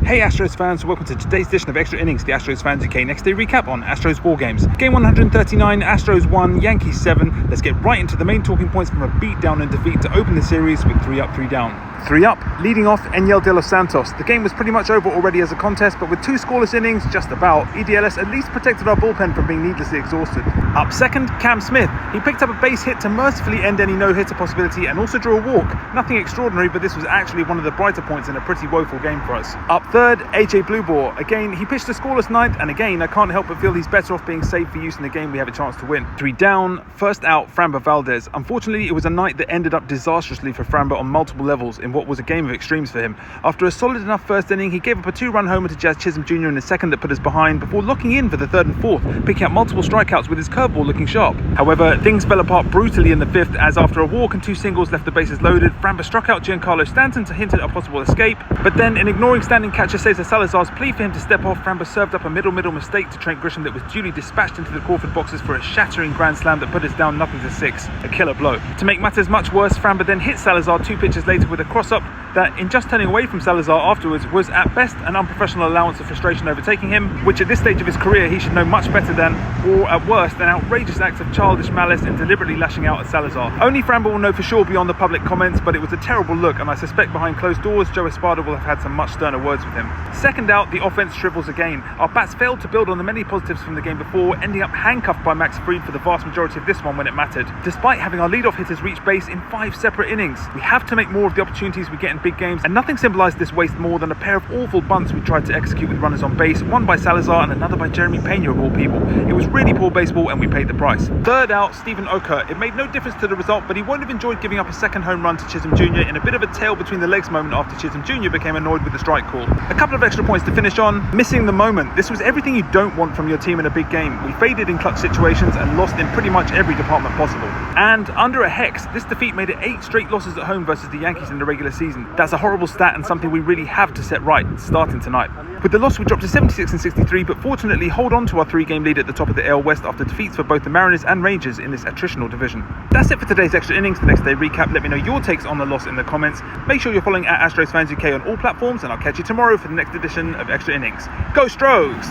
Hey Astros fans, welcome to today's edition of Extra Innings, the Astros Fans UK next day recap on Astros ball games. Game 139, Astros 1, Yankees 7. Let's get right into the main talking points from a beatdown and defeat to open the series with 3 up, 3 down. 3 up, leading off Enyel de los Santos. The game was pretty much over already as a contest, but with 2 scoreless innings, just about, EDLS at least protected our bullpen from being needlessly exhausted. Up second, Cam Smith. He picked up a base hit to mercifully end any no-hitter possibility and also drew a walk. Nothing extraordinary, but this was actually one of the brighter points in a pretty woeful game for us. Up third, AJ Bluebore. Again, he pitched a scoreless ninth, and again, I can't help but feel he's better off being saved for use in the game we have a chance to win. 3 down, first out, Framber Valdez. Unfortunately, it was a night that ended up disastrously for Framber on multiple levels in what was a game of extremes for him. After a solid enough first inning, he gave up a 2-run homer to Jazz Chisholm Jr. in the second that put us behind before locking in for the third and fourth, picking up multiple strikeouts with his curveball looking sharp. However, things fell apart brutally in the fifth as after a walk and 2 singles left the bases loaded, Framber struck out Giancarlo Stanton to hint at a possible escape, but then in ignoring standing catcher Cesar Salazar's plea for him to step off, Framber served up a middle mistake to Trent Grisham that was duly dispatched into the Crawford boxes for a shattering grand slam that put us down 0-6, a killer blow. To make matters much worse, Framber then hit Salazar 2 pitches later with a cross-up that, in just turning away from Salazar afterwards, was at best an unprofessional allowance of frustration overtaking him, which at this stage of his career he should know much better than, or at worst, an outrageous act of childish malice in deliberately lashing out at Salazar. Only Framber will know for sure beyond the public comments, but it was a terrible look, and I suspect behind closed doors Joe Espada will have had some much sterner words with him. Second out, the offense shrivels again. Our bats failed to build on the many positives from the game before, ending up handcuffed by Max Fried for the vast majority of this one when it mattered, despite having our leadoff hitters reach base in 5 separate innings. We have to make more of the opportunities we get in big games, and nothing symbolised this waste more than a pair of awful bunts we tried to execute with runners on base, one by Salazar and another by Jeremy Pena of all people. It was really poor baseball and we paid the price. Third out, Stephen Oker. It made no difference to the result, but he won't have enjoyed giving up a second home run to Chisholm Jr. in a bit of a tail between the legs moment after Chisholm Jr. became annoyed with the strike call. A couple of extra points to finish on. Missing the moment. This was everything you don't want from your team in a big game. We faded in clutch situations and lost in pretty much every department possible. And under a hex, this defeat made it 8 straight losses at home versus the Yankees in the regular season. That's a horrible stat and something we really have to set right starting tonight. With the loss, we dropped to 76 and 63, but fortunately hold on to our 3-game lead at the top of the AL West after defeats for both the Mariners and Rangers in this attritional division. That's it for today's Extra Innings, the next day recap. Let me know your takes on the loss in the comments. Make sure you're following at AstrosFansUK on all platforms, and I'll catch you tomorrow for the next edition of Extra Innings. Go Stros!